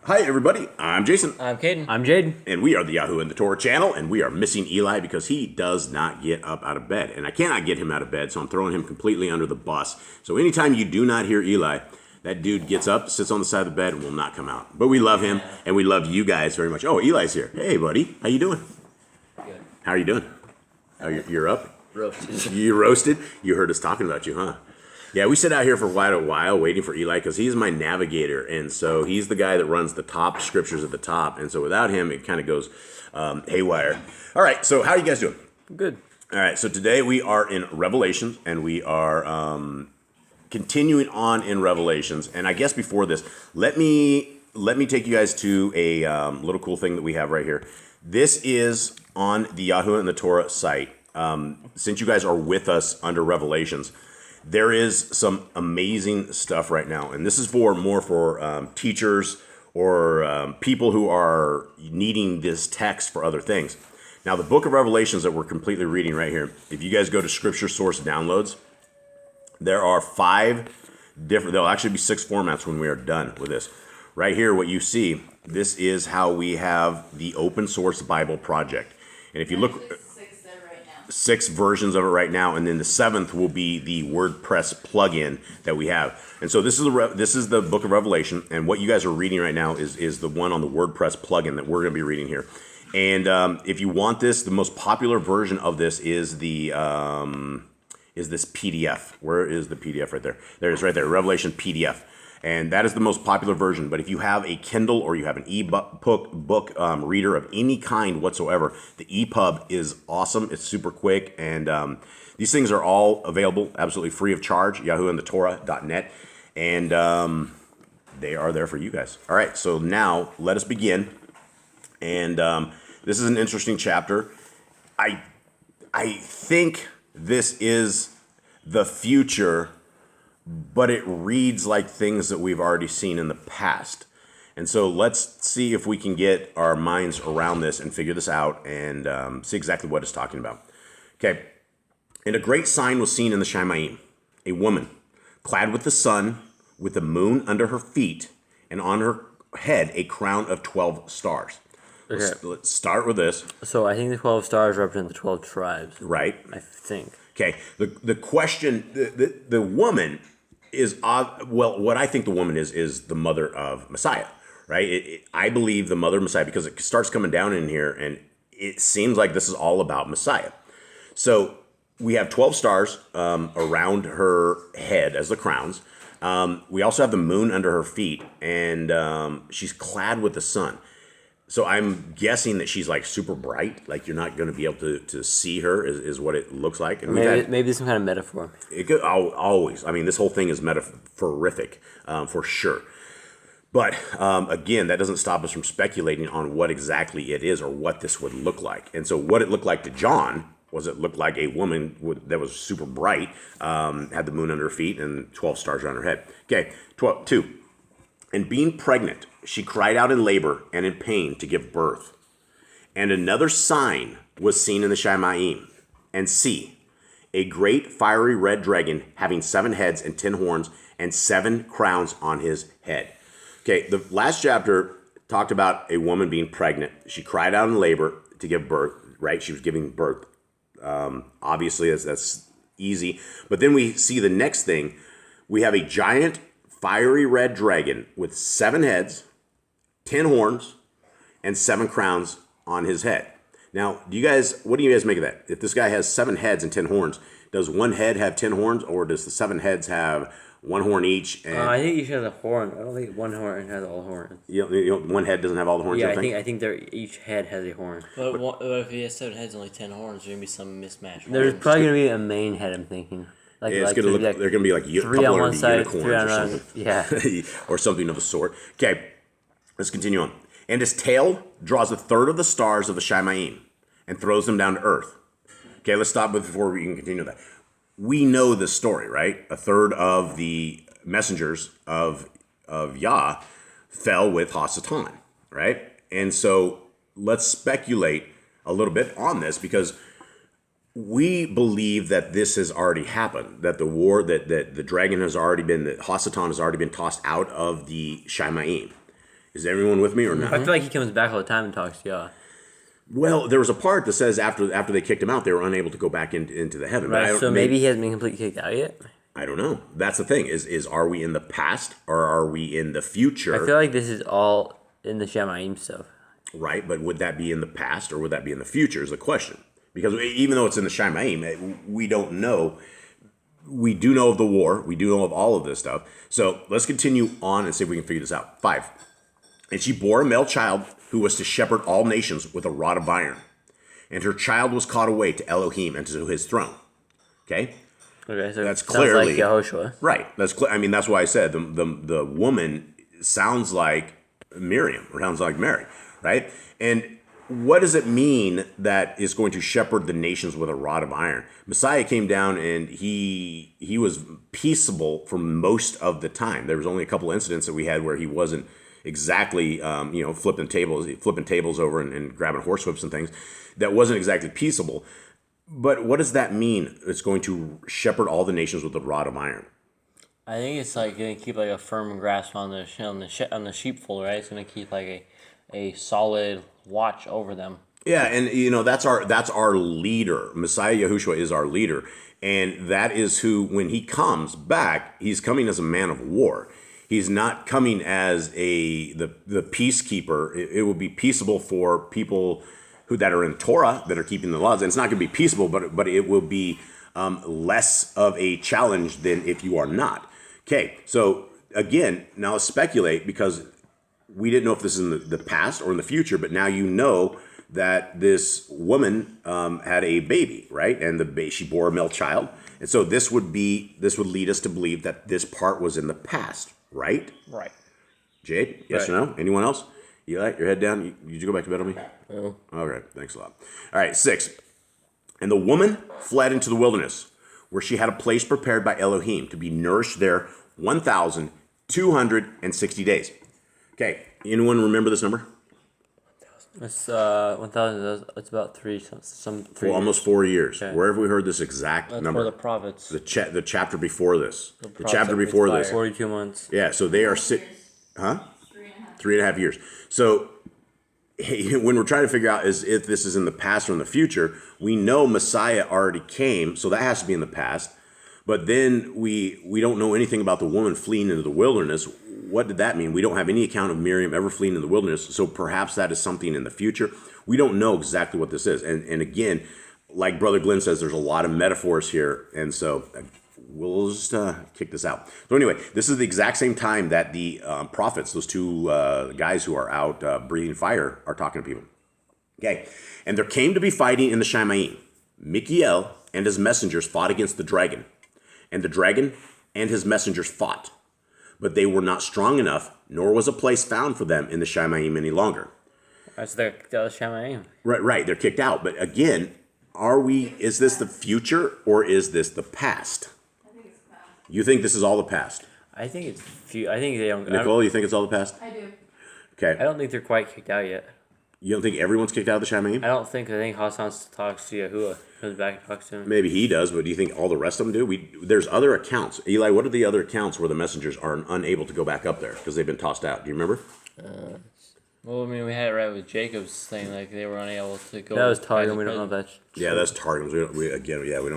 Hi, everybody. I'm Jason. I'm Caden. I'm Jaden. And we are the Yahoo and the Torah channel, and we are missing Eli because he does not get up out of bed. And I cannot get him out of bed, so I'm throwing him completely under the bus. So anytime you do not hear Eli, that dude gets up, sits on the side of the bed, and will not come out. But we love him, and we love you guys very much. Oh, Eli's here. Hey, buddy. How you doing? Good. How are you doing? Oh, you're up? Roasted. You roasted? You heard us talking about you, huh? Yeah, we sit out here for quite a while waiting for Eli because he's my navigator. And so he's the guy that runs the top scriptures at the top. And so without him, it kind of goes haywire. All right, so how are you guys doing? Good. All right, so today we are in Revelations, and we are continuing on in Revelations. And I guess before this, let me take you guys to a little cool thing that we have right here. This is on the Yahoo and the Torah site. Since you guys are with us under Revelations, there is some amazing stuff right now, and this is more for teachers or people who are needing this text for other things. Now, the book of Revelations that we're completely reading right here, if you guys go to Scripture Source Downloads, there are 5 different, there'll actually be 6 formats when we are done with this. Right here, what you see, this is how we have the Open Source Bible Project. And if you look... 6 versions of it right now, and then the 7th will be the WordPress plugin that we have. And so this is the book of Revelation, and what you guys are reading right now is the one on the WordPress plugin that we're going to be reading here. And if you want this, the most popular version of this is this PDF. Where is the PDF right there? There it is right there, Revelation PDF. And that is the most popular version. But if you have a Kindle or you have an book reader of any kind whatsoever, the EPUB is awesome. It's super quick. And these things are all available absolutely free of charge, yahooandthetorah.net. And they are there for you guys. All right, so now let us begin. And this is an interesting chapter. I think this is the future, but it reads like things that we've already seen in the past. And so let's see if we can get our minds around this and figure this out and see exactly what it's talking about. Okay. And a great sign was seen in the Shamayim, a woman clad with the sun, with the moon under her feet, and on her head a crown of 12 stars. Okay. Let's start with this. So I think the 12 stars represent the 12 tribes. Right. I think. Okay. The question, the woman is, well, what I think the woman is the mother of Messiah, right? I believe the mother of Messiah because it starts coming down in here, and it seems like this is all about Messiah. So we have 12 stars around her head as the crowns. We also have the moon under her feet, and she's clad with the sun. So I'm guessing that she's like super bright, like you're not going to be able to see her is what it looks like. And maybe some kind of metaphor. It could always. I mean, this whole thing is metaphorific for sure. But again, that doesn't stop us from speculating on what exactly it is or what this would look like. And so what it looked like to John was it looked like a woman that was super bright, had the moon under her feet and 12 stars around her head. Okay, 2. And being pregnant, she cried out in labor and in pain to give birth. And another sign was seen in the Shamayim. And see, a great fiery red dragon having 7 heads and 10 horns and 7 crowns on his head. Okay, the last chapter talked about a woman being pregnant. She cried out in labor to give birth, right? She was giving birth. Obviously, that's easy. But then we see the next thing. We have a giant fiery red dragon with 7 heads, 10 horns, and 7 crowns on his head. Now, what do you guys make of that? If this guy has 7 heads and 10 horns, does one head have 10 horns, or does the 7 heads have 1 horn each? And I think each has a horn. I don't think one horn has all the horns. One head doesn't have all the horns. Yeah, I think each head has a horn. But if he has 7 heads and only 10 horns, there's gonna be some mismatch. There's probably gonna be a main head. I'm thinking. It's gonna look. They're gonna be like 3 on one side, 3 unicorns on or something. Yeah, or something of the sort. Okay, let's continue on. And his tail draws 1/3 of the stars of the Shamayim and throws them down to earth. Okay, let's stop before we can continue that. We know this story, right? 1/3 of the messengers of Yah fell with Hasatan, right? And so let's speculate a little bit on this because we believe that this has already happened, that the war, that the dragon has already been, that Hasatan has already been tossed out of the Shamayim. Is everyone with me or not? I feel like he comes back all the time and talks to y'all. Well, there was a part that says after they kicked him out, they were unable to go back into the heaven. Right, so maybe he hasn't been completely kicked out yet? I don't know. That's the thing. Is are we in the past or are we in the future? I feel like this is all in the Shamayim stuff. Right, but would that be in the past or would that be in the future is the question. Because even though it's in the Shamayim, we don't know. We do know of the war. We do know of all of this stuff. So let's continue on and see if we can figure this out. 5. And she bore a male child who was to shepherd all nations with a rod of iron. And her child was caught away to Elohim and to his throne. Okay? Okay, so That's sounds clearly like Yehoshua. Right. That's clear. I mean, that's why I said the woman sounds like Miriam or sounds like Mary, right? And what does it mean that is going to shepherd the nations with a rod of iron? Messiah came down and he was peaceable for most of the time. There was only a couple incidents that we had where he wasn't exactly, flipping tables over and grabbing horsewhips and things. That wasn't exactly peaceable. But what does that mean? It's going to shepherd all the nations with a rod of iron. I think it's like going to keep like a firm grasp on the sheepfold, right? It's going to keep like a solid watch over them. Yeah, and that's our leader. Messiah Yahushua is our leader, and that is who, when he comes back, he's coming as a man of war. He's not coming as the peacekeeper. It will be peaceable for people that are in Torah, that are keeping the laws. And it's not going to be peaceable, but it will be less of a challenge than if you are not. Okay, so again, now let's speculate, because we didn't know if this is in the past or in the future, but now you know that this woman had a baby, right? And she bore a male child. And so this would lead us to believe that this part was in the past, right? Right. Jade, yes or no? Anyone else? Eli, your head down. Did you go back to bed on me? No. Okay, thanks a lot. All right, 6. And the woman fled into the wilderness, where she had a place prepared by Elohim to be nourished there 1,260 days. Okay, anyone remember this number? It's 1,000. It's about 3. For almost 4 years. Okay. Where have we heard this exact That's number? for the prophets. The chapter before this. The prophets chapter that before this. 42 months. Yeah, so they are 3.5 years. So when we're trying to figure out if this is in the past or in the future, we know Messiah already came, so that has to be in the past. But then we don't know anything about the woman fleeing into the wilderness. What did that mean? We don't have any account of Miriam ever fleeing into the wilderness, so perhaps that is something in the future. We don't know exactly what this is. And again, like Brother Glenn says, there's a lot of metaphors here, and so we'll just kick this out. So anyway, this is the exact same time that the prophets, those two guys who are out breathing fire, are talking to people. Okay, and there came to be fighting in the Shamayim. Michael and his messengers fought against the dragon, and the dragon and his messengers fought. But they were not strong enough, nor was a place found for them in the Shamayim any longer. That's the Shamayim. Right, they're kicked out. But again, is this the future or is this the past? I think it's past. You think this is all the past? I think it's I think they don't. Nicole, you think it's all the past? I do. Okay. I don't think they're quite kicked out yet. You don't think everyone's kicked out of the Shamayim? I don't think. I think Hassan talks to Yahuwah. Comes back and talks to him. Maybe he does, but do you think all the rest of them do? There's other accounts. Eli, what are the other accounts where the messengers are unable to go back up there because they've been tossed out? Do you remember? Well, I mean, we had it right with Jacob's thing, like they were unable to go. That was Targum. We don't know if that's. Yeah, that's Targums. We don't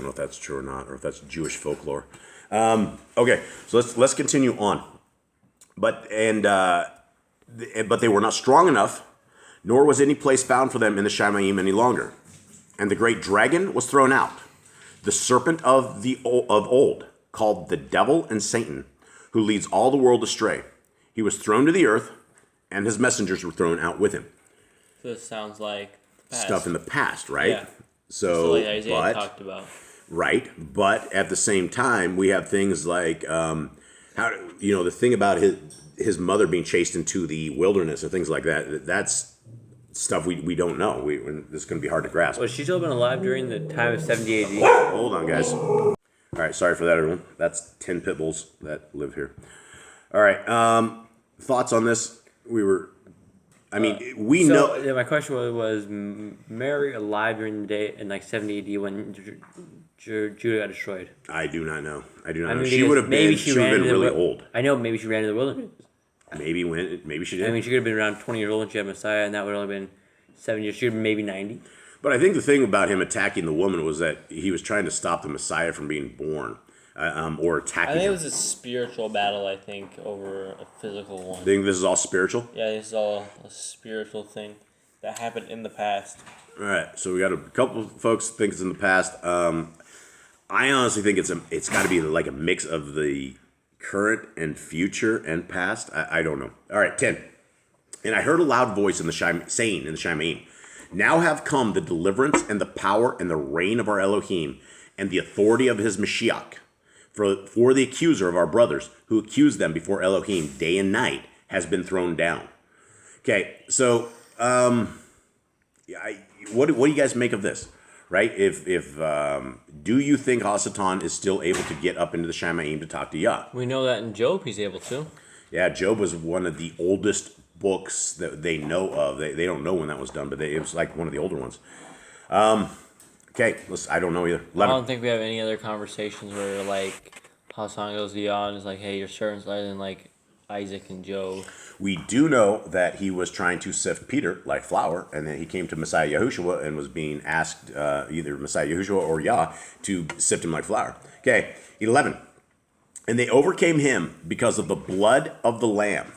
know if that's true or not, or if that's Jewish folklore. Okay, so let's continue on. But they were not strong enough, nor was any place found for them in the Shamayim any longer. And the great dragon was thrown out, the serpent of old, called the devil and Satan, who leads all the world astray. He was thrown to the earth, and his messengers were thrown out with him. So it sounds like the past. Stuff in the past, right? Yeah. So, like Isaiah talked about. Right, but at the same time, we have things like the thing about his mother being chased into the wilderness and things like that. That's stuff we don't know. This is going to be hard to grasp. Was she still been alive during the time of 70 AD? Hold on, guys. All right, sorry for that, everyone. That's 10 pit bulls that live here. All right, thoughts on this? We know. Yeah, my question was Mary alive during the day in like 70 AD when Judah got destroyed? I do not know. I mean, She would have been really old. I know, maybe she ran into the wilderness. Maybe she did. I mean, she could have been around 20 years old when she had Messiah, and that would have only been 7 years. She would have been maybe 90. But I think the thing about him attacking the woman was that he was trying to stop the Messiah from being born, or attacking. I think him. it was a spiritual battle. I think over a physical one. I think this is all spiritual. Yeah, this is all a spiritual thing that happened in the past. All right, so we got a couple of folks think it's in the past. I honestly think it's got to be like a mix of the current and future and past. I don't know. All right, 10. And I heard a loud voice in the saying in the Shamaim, now have come the deliverance and the power and the reign of our Elohim and the authority of his Mashiach. For the accuser of our brothers who accused them before Elohim day and night has been thrown down. Okay, so what do you guys make of this? Right? If do you think Hasatan is still able to get up into the Shamaim to talk to Yah? We know that in Job he's able to. Yeah, Job was one of the oldest books that they know of. They don't know when that was done, but it was like one of the older ones. Okay, I don't know either. 11. I don't think we have any other conversations where like Hassan goes to Yah and is like, hey, your servant's better than like Isaac and Job. We do know that he was trying to sift Peter like flour, and then he came to Messiah Yahushua and was being asked either Messiah Yahushua or Yah to sift him like flour. Okay, 11. And they overcame him because of the blood of the Lamb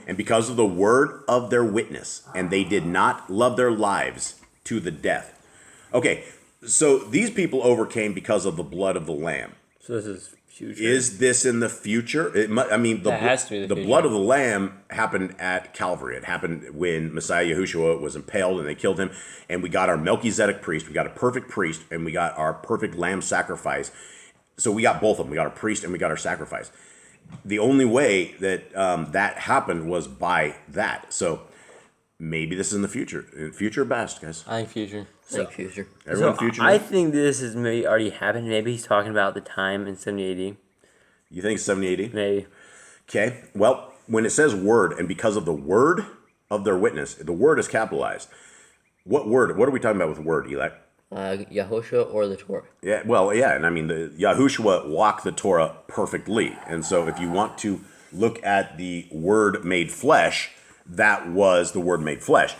and because of the word of their witness, and they did not love their lives to the death. Okay, so these people overcame because of the blood of the Lamb. So this is future. Is this in the future? That has to be the future. blood of the Lamb happened at Calvary. It happened when Messiah Yahushua was impaled and they killed him, and we got our Melchizedek priest. We got a perfect priest, and we got our perfect lamb sacrifice. So we got both of them. We got our priest and we got our sacrifice. The only way that that happened was by that. So maybe this is in the future. Future best, guys. I think future. Future. Everyone future? I think this is maybe already happened. Maybe he's talking about the time in 70 AD. You think 70 AD? Maybe. Okay. Well, when it says word, and because of the word of their witness, the word is capitalized. What word? What are we talking about with word, Eli? Yahushua or the Torah. Yeah, well, yeah, and I mean, the Yahushua walked the Torah perfectly. And so if you want to look at the word made flesh, that was the word made flesh.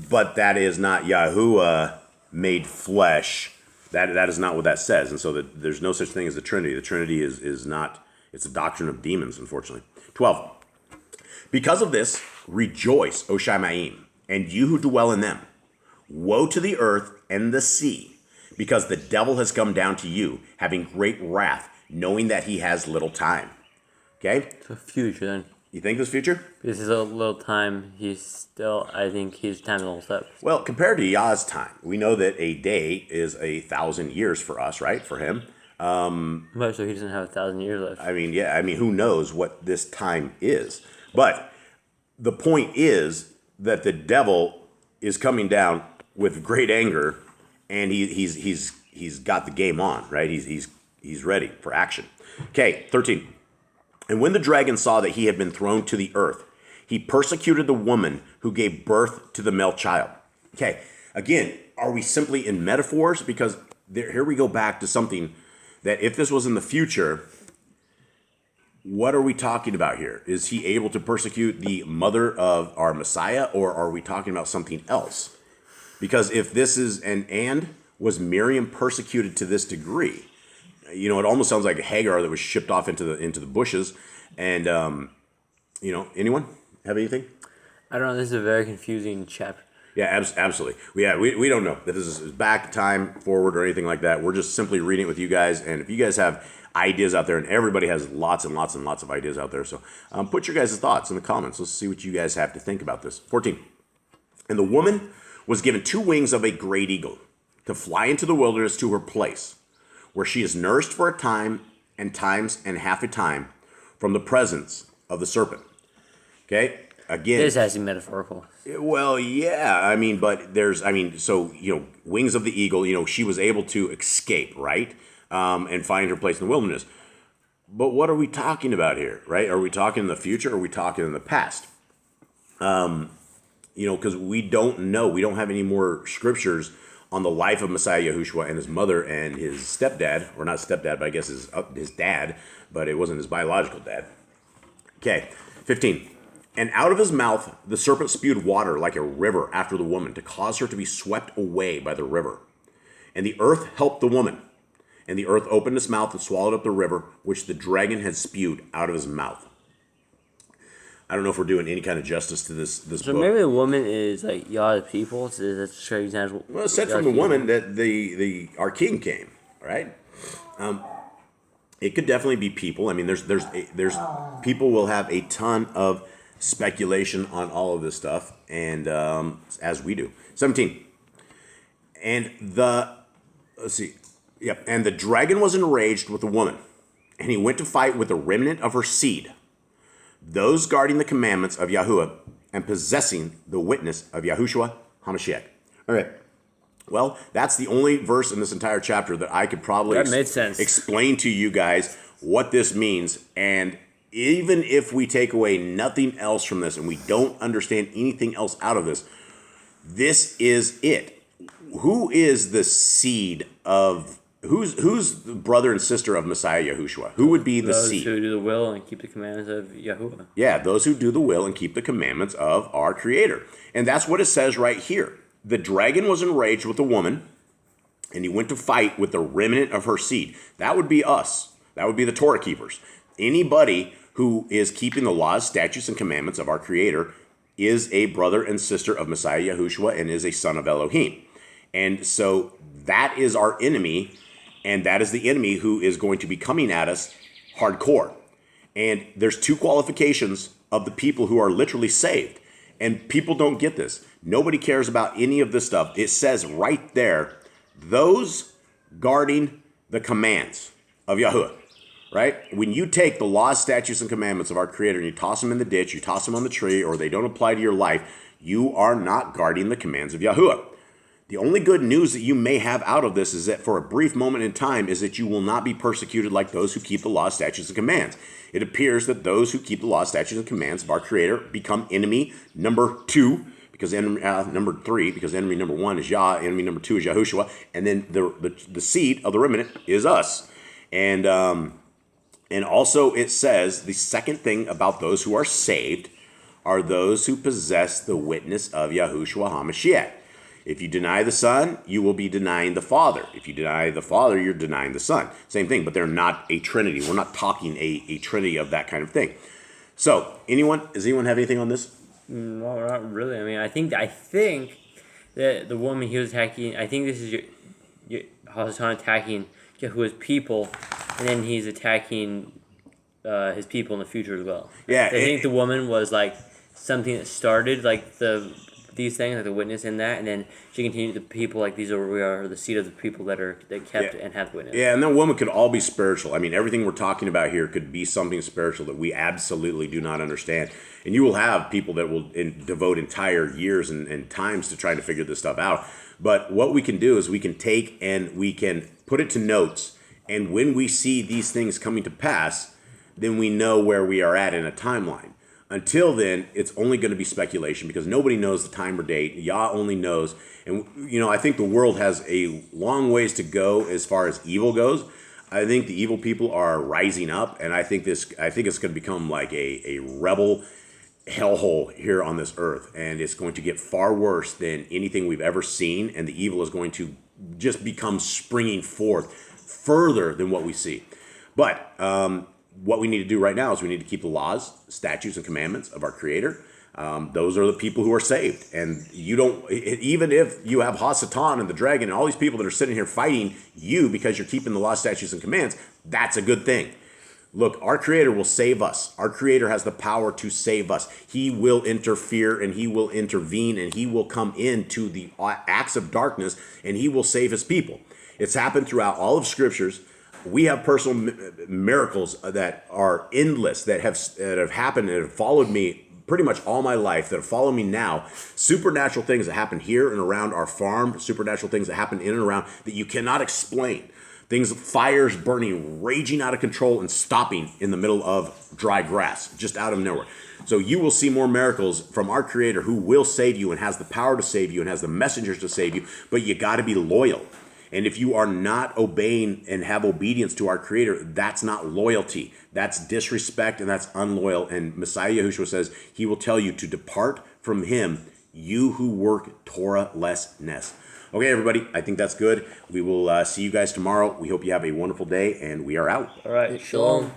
But that is not Yahuwah made flesh. That is not what that says. And so there's no such thing as the Trinity. The Trinity is not, it's a doctrine of demons, unfortunately. 12. Because of this, rejoice, O Shamaim, and you who dwell in them. Woe to the earth and the sea, because the devil has come down to you, having great wrath, knowing that he has little time. Okay? So future then. You think this future? This is a little time. I think he's time a little step. Well, compared to Yah's time, we know that a day is 1,000 years for us, right? For him. But so he doesn't have 1,000 years left. I mean, who knows what this time is? But the point is that the devil is coming down with great anger, and he's got the game on, right? He's ready for action. Okay, 13. And when the dragon saw that he had been thrown to the earth, he persecuted the woman who gave birth to the male child. Okay, again, are we simply in metaphors? Because here we go back to something that if this was in the future, what are we talking about here? Is he able to persecute the mother of our Messiah, or are we talking about something else? Because if this is was Miriam persecuted to this degree? You know, it almost sounds like Hagar that was shipped off into the bushes. And anyone have anything? I don't know. This is a very confusing chapter. Yeah, absolutely. We don't know. This is back, time, forward, or anything like that. We're just simply reading it with you guys. And if you guys have ideas out there, and everybody has lots and lots and lots of ideas out there, so put your guys' thoughts in the comments. Let's see what you guys have to think about this. 14. And the woman was given 2 wings of a great eagle to fly into the wilderness to her place, where she is nourished for a time and times and half a time from the presence of the serpent. Okay? Again, This has to be metaphorical. well, yeah, so, wings of the eagle, she was able to escape, right? And find her place in the wilderness. But what are we talking about here, right? Are we talking in the future, or are we talking in the past? Because we don't know. We don't have any more scriptures on the life of Messiah Yahushua and his mother and his stepdad, or not stepdad, but I guess his dad, but it wasn't his biological dad. Okay, 15. And out of his mouth the serpent spewed water like a river after the woman, to cause her to be swept away by the river. And the earth helped the woman. And the earth opened its mouth and swallowed up the river, which the dragon had spewed out of his mouth. I don't know if we're doing any kind of justice to this So book. maybe the woman is like Yah's people. So that's a straight example. Well, it said from the woman that our king came, right? It could definitely be people. I mean, there's people will have a ton of speculation on all of this stuff, and as we do. 17. And and the dragon was enraged with the woman, and he went to fight with the remnant of her seed, those guarding the commandments of Yahuwah and possessing the witness of Yahushua HaMashiach. All right. Well, that's the only verse in this entire chapter that I could probably explain to you guys what this means. And even if we take away nothing else from this and we don't understand anything else out of this, this is it. Who is the seed of... Who's the brother and sister of Messiah Yahushua? Who would be the seed? Those who do the will and keep the commandments of Yahuwah. Yeah, those who do the will and keep the commandments of our Creator. And that's what it says right here. The dragon was enraged with the woman, and he went to fight with the remnant of her seed. That would be us. That would be the Torah keepers. Anybody who is keeping the laws, statutes, and commandments of our Creator is a brother and sister of Messiah Yahushua and is a son of Elohim. And so that is our enemy. And that is the enemy who is going to be coming at us hardcore. And there's two qualifications of the people who are literally saved. And people don't get this. Nobody cares about any of this stuff. It says right there, those guarding the commands of Yahuwah. Right? When you take the laws, statutes, and commandments of our Creator and you toss them in the ditch, you toss them on the tree, or they don't apply to your life, you are not guarding the commands of Yahuwah. The only good news that you may have out of this is that for a brief moment in time is that you will not be persecuted like those who keep the law, statutes, and commands. It appears that those who keep the law, statutes, and commands of our Creator become enemy number 2, because number 3, because enemy number 1 is Yah, enemy number 2 is Yahushua, and then the seed of the remnant is us. And also it says the second thing about those who are saved are those who possess the witness of Yahushua HaMashiach. If you deny the Son, you will be denying the Father. If you deny the Father, you're denying the Son. Same thing, but they're not a Trinity. We're not talking a Trinity of that kind of thing. So, does anyone have anything on this? No, not really. I mean, I think that the woman he was attacking, I think this is your Hassan attacking Yahuwah's people, and then he's attacking his people in the future as well. Yeah. I think the woman was like something that started like these things, like the witness in that, and then she continued the people, like these are we are the seed of the people that kept and have witness. Yeah, and that woman could all be spiritual. I mean, everything we're talking about here could be something spiritual that we absolutely do not understand. And you will have people that will devote entire years and times to trying to figure this stuff out. But what we can do is we can take and we can put it to notes, and when we see these things coming to pass, then we know where we are at in a timeline. Until then, it's only going to be speculation because nobody knows the time or date. Yah only knows. And, I think the world has a long ways to go as far as evil goes. I think the evil people are rising up, and I think it's going to become like a rebel hellhole here on this earth, and it's going to get far worse than anything we've ever seen, and the evil is going to just become springing forth further than what we see. But what we need to do right now is we need to keep the laws, statutes, and commandments of our Creator. Those are the people who are saved. And you don't, even if you have Hasatan and the dragon and all these people that are sitting here fighting you because you're keeping the laws, statutes, and commands, that's a good thing. Look, our Creator will save us. Our Creator has the power to save us. He will interfere and He will intervene and He will come into the acts of darkness and He will save His people. It's happened throughout all of Scriptures. We have personal miracles that are endless, that have happened and have followed me pretty much all my life, that have followed me now. Supernatural things that happen here and around our farm, supernatural things that happen in and around that you cannot explain. Things, fires burning, raging out of control and stopping in the middle of dry grass, just out of nowhere. So you will see more miracles from our Creator who will save you and has the power to save you and has the messengers to save you, but you got to be loyal. And if you are not obeying and have obedience to our Creator, that's not loyalty. That's disrespect and that's unloyal. And Messiah Yahushua says he will tell you to depart from him, you who work Torah-lessness. Okay, everybody, I think that's good. We will see you guys tomorrow. We hope you have a wonderful day, and we are out. All right. Shalom.